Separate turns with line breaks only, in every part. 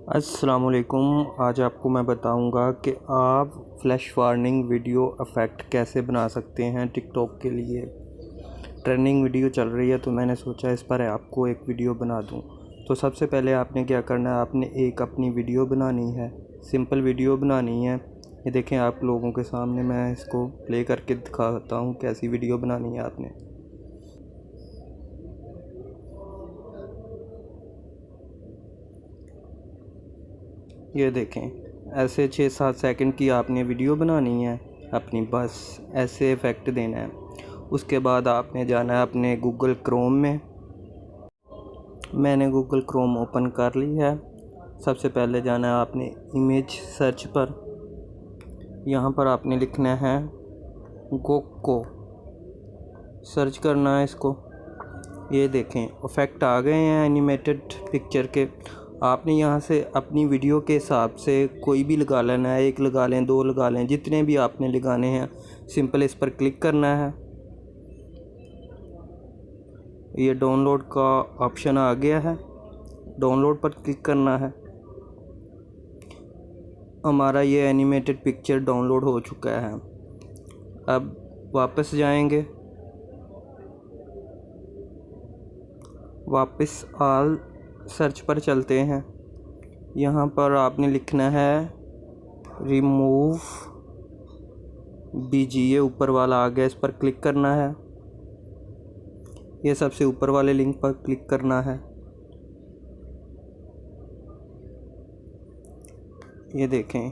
अस्सलाम वालेकुम। आज आपको मैं बताऊंगा कि आप फ्लैश वार्निंग वीडियो इफ़ेक्ट कैसे बना सकते हैं टिकटॉक के लिए। ट्रेंडिंग वीडियो चल रही है तो मैंने सोचा इस पर आपको एक वीडियो बना दूं। तो सबसे पहले आपने क्या करना है, आपने एक अपनी वीडियो बनानी है, सिंपल वीडियो बनानी है। ये देखें आप लोगों के सामने मैं इसको प्ले करके दिखाता हूँ कैसी वीडियो बनानी है आपने। ये देखें ऐसे 6-7 सेकंड की आपने वीडियो बनानी है अपनी, बस ऐसे इफ़ेक्ट देना है। उसके बाद आपने जाना है अपने गूगल क्रोम में। मैंने गूगल क्रोम ओपन कर ली है। सबसे पहले जाना है आपने इमेज सर्च पर। यहाँ पर आपने लिखना है गोको, सर्च करना है इसको। ये देखें इफ़ेक्ट आ गए हैं एनिमेटेड पिक्चर के। आपने यहाँ से अपनी वीडियो के हिसाब से कोई भी लगा लेना है, एक लगा लें, दो लगा लें, जितने भी आपने लगाने हैं। सिंपल इस पर क्लिक करना है। ये डाउनलोड का ऑप्शन आ गया है, डाउनलोड पर क्लिक करना है। हमारा ये एनिमेटेड पिक्चर डाउनलोड हो चुका है। अब वापस जाएंगे, वापस ऑल सर्च पर चलते हैं। यहाँ पर आपने लिखना है रिमूव बीजी, ये ऊपर वाला आ गया, इस पर क्लिक करना है। ये सबसे ऊपर वाले लिंक पर क्लिक करना है। ये देखें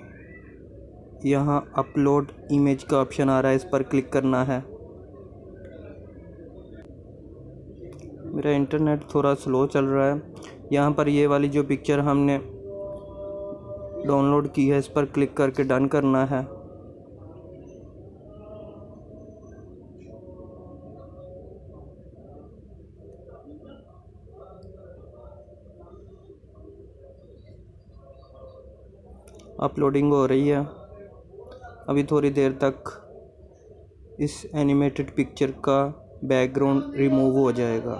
यहाँ अपलोड इमेज का ऑप्शन आ रहा है, इस पर क्लिक करना है। मेरा इंटरनेट थोड़ा स्लो चल रहा है। यहाँ पर ये वाली जो पिक्चर हमने डाउनलोड की है, इस पर क्लिक करके डन करना है। अपलोडिंग हो रही है। अभी थोड़ी देर तक इस एनिमेटेड पिक्चर का बैकग्राउंड रिमूव हो जाएगा।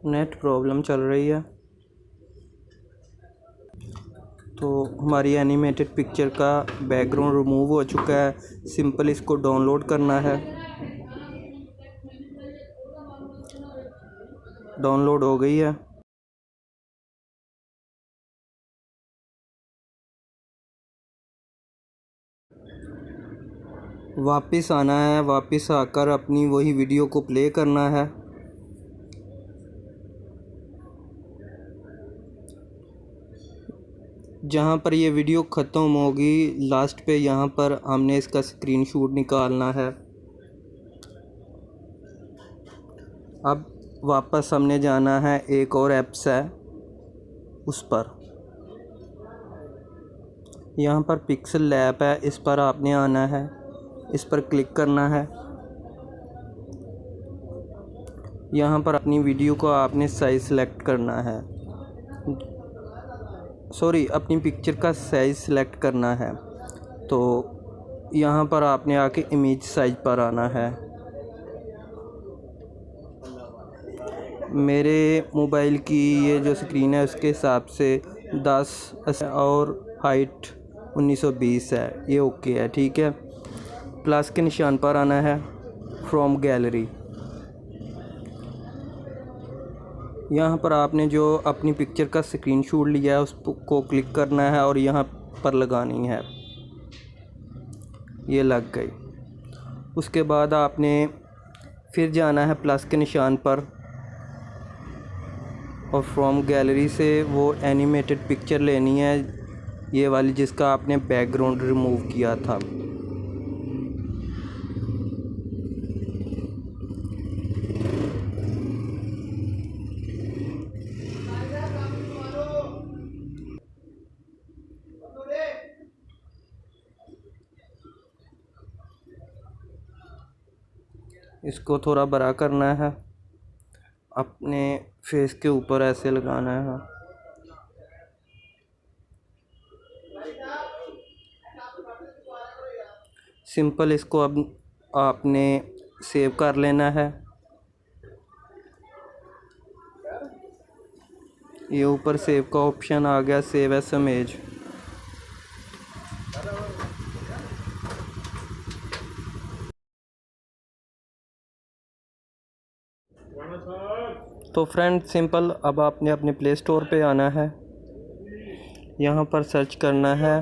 नेट प्रॉब्लम चल रही है। तो हमारी एनिमेटेड पिक्चर का बैकग्राउंड रिमूव हो चुका है। सिंपल इसको डाउनलोड करना है। डाउनलोड हो गई है। वापस आना है, वापस आकर अपनी वही वीडियो को प्ले करना है। जहाँ पर ये वीडियो ख़त्म होगी लास्ट पे, यहाँ पर हमने इसका स्क्रीनशॉट निकालना है। अब वापस हमने जाना है, एक और ऐप्स है उस पर। यहाँ पर पिक्सल लैब है, इस पर आपने आना है, इस पर क्लिक करना है। यहाँ पर अपनी वीडियो को आपने साइज़ सेलेक्ट करना है, सॉरी अपनी पिक्चर का साइज़ सेलेक्ट करना है। तो यहाँ पर आपने आके इमेज साइज पर आना है। मेरे मोबाइल की ये जो स्क्रीन है उसके हिसाब से 10 और हाइट 1920 है, ये ओके है, ठीक है। प्लस के निशान पर आना है, फ्रॉम गैलरी। यहाँ पर आपने जो अपनी पिक्चर का स्क्रीनशॉट लिया है उसको क्लिक करना है और यहाँ पर लगानी है। ये लग गई। उसके बाद आपने फिर जाना है प्लस के निशान पर और फ्रॉम गैलरी से वो एनिमेटेड पिक्चर लेनी है, ये वाली जिसका आपने बैकग्राउंड रिमूव किया था। इसको थोड़ा बड़ा करना है, अपने फेस के ऊपर ऐसे लगाना है। सिंपल इसको अब आपने सेव कर लेना है। ये ऊपर सेव का ऑप्शन आ गया, सेव एज इमेज। तो फ्रेंड सिंपल, अब आपने अपने प्ले स्टोर पे आना है। यहाँ पर सर्च करना है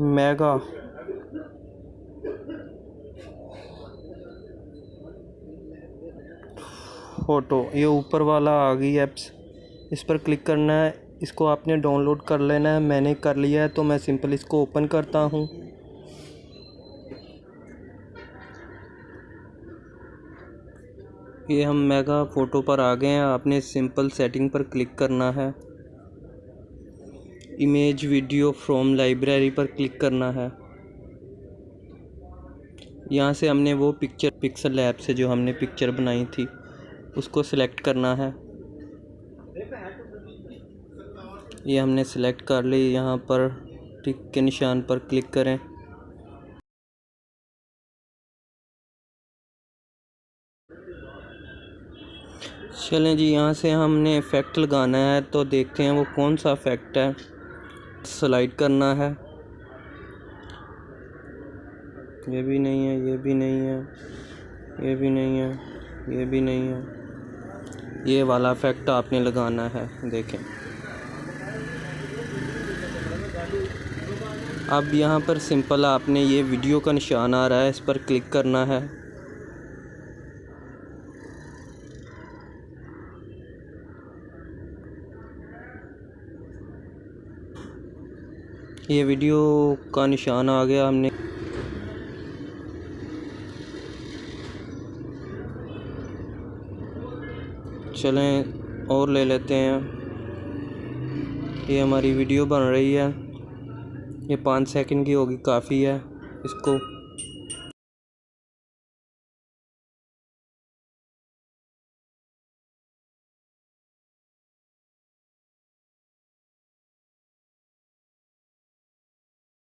मेगा फ़ोटो। ये ऊपर वाला आ गई ऐप्स, इस पर क्लिक करना है। इसको आपने डाउनलोड कर लेना है। मैंने कर लिया है, तो मैं सिंपल इसको ओपन करता हूँ। ये हम मेगा फ़ोटो पर आ गए हैं। आपने सिंपल सेटिंग पर क्लिक करना है। इमेज वीडियो फ्रॉम लाइब्रेरी पर क्लिक करना है। यहाँ से हमने वो पिक्सल ऐप से जो हमने पिक्चर बनाई थी उसको सिलेक्ट करना है। ये हमने सिलेक्ट कर ली। यहाँ पर टिक के निशान पर क्लिक करें। चलें जी, यहाँ से हमने इफ़ेक्ट लगाना है, तो देखते हैं वो कौन सा इफ़ेक्ट है। स्लाइड करना है। ये भी नहीं है, ये भी नहीं है, ये भी नहीं है, ये भी नहीं है। ये वाला इफ़ेक्ट आपने लगाना है। देखें, अब यहाँ पर सिंपल आपने ये वीडियो का निशान आ रहा है, इस पर क्लिक करना है। ये वीडियो का निशान आ गया। हमने चलें और ले लेते हैं। ये हमारी वीडियो बन रही है। ये 5 सेकंड की होगी, काफ़ी है। इसको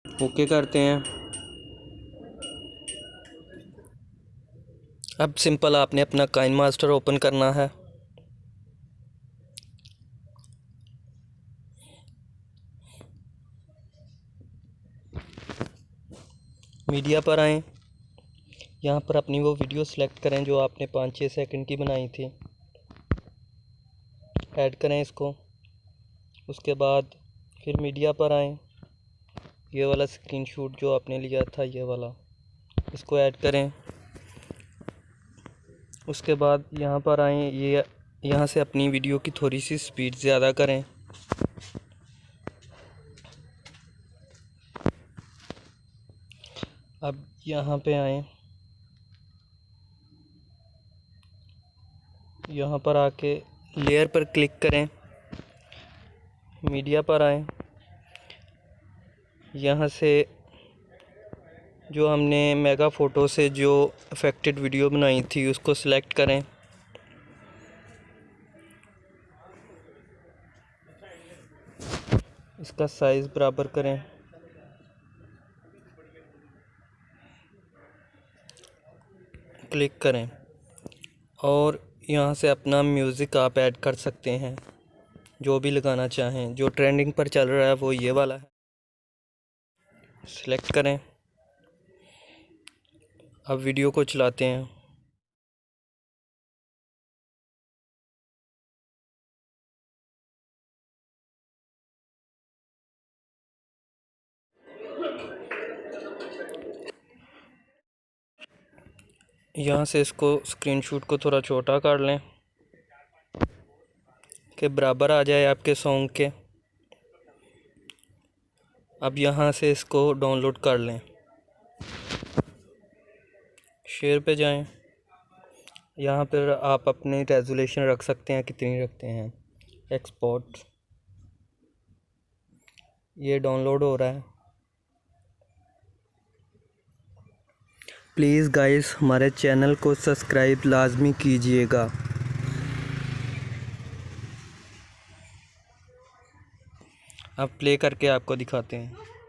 ओके करते हैं। अब सिंपल आपने अपना काइनमास्टर ओपन करना है। मीडिया पर आएँ। यहाँ पर अपनी वो वीडियो सेलेक्ट करें जो आपने 5-6 सेकंड की बनाई थी। ऐड करें इसको। उसके बाद फिर मीडिया पर आएँ। ये वाला स्क्रीनशॉट जो आपने लिया था, ये वाला, इसको ऐड करें। उसके बाद यहाँ पर आएँ। ये यहाँ से अपनी वीडियो की थोड़ी सी स्पीड ज़्यादा करें। अब यहाँ पे आएँ। यहाँ पर आके लेयर पर क्लिक करें। मीडिया पर आएँ। यहाँ से जो हमने मेगा फ़ोटो से जो अफेक्टेड वीडियो बनाई थी उसको सिलेक्ट करें। इसका साइज़ बराबर करें। क्लिक करें और यहाँ से अपना म्यूज़िक आप ऐड कर सकते हैं, जो भी लगाना चाहें। जो ट्रेंडिंग पर चल रहा है वो ये वाला है। सिलेक्ट करें। अब वीडियो को चलाते हैं। यहाँ से इसको स्क्रीनशॉट को थोड़ा छोटा कर लें कि बराबर आ जाए आपके सॉन्ग के। अब यहाँ से इसको डाउनलोड कर लें। शेयर पे जाएं। यहाँ पर आप अपनी रेजोल्यूशन रख सकते हैं, कितनी रखते हैं। एक्सपोर्ट, ये डाउनलोड हो रहा है। प्लीज़ गाइस, हमारे चैनल को सब्सक्राइब लाजमी कीजिएगा। अब प्ले करके आपको दिखाते हैं।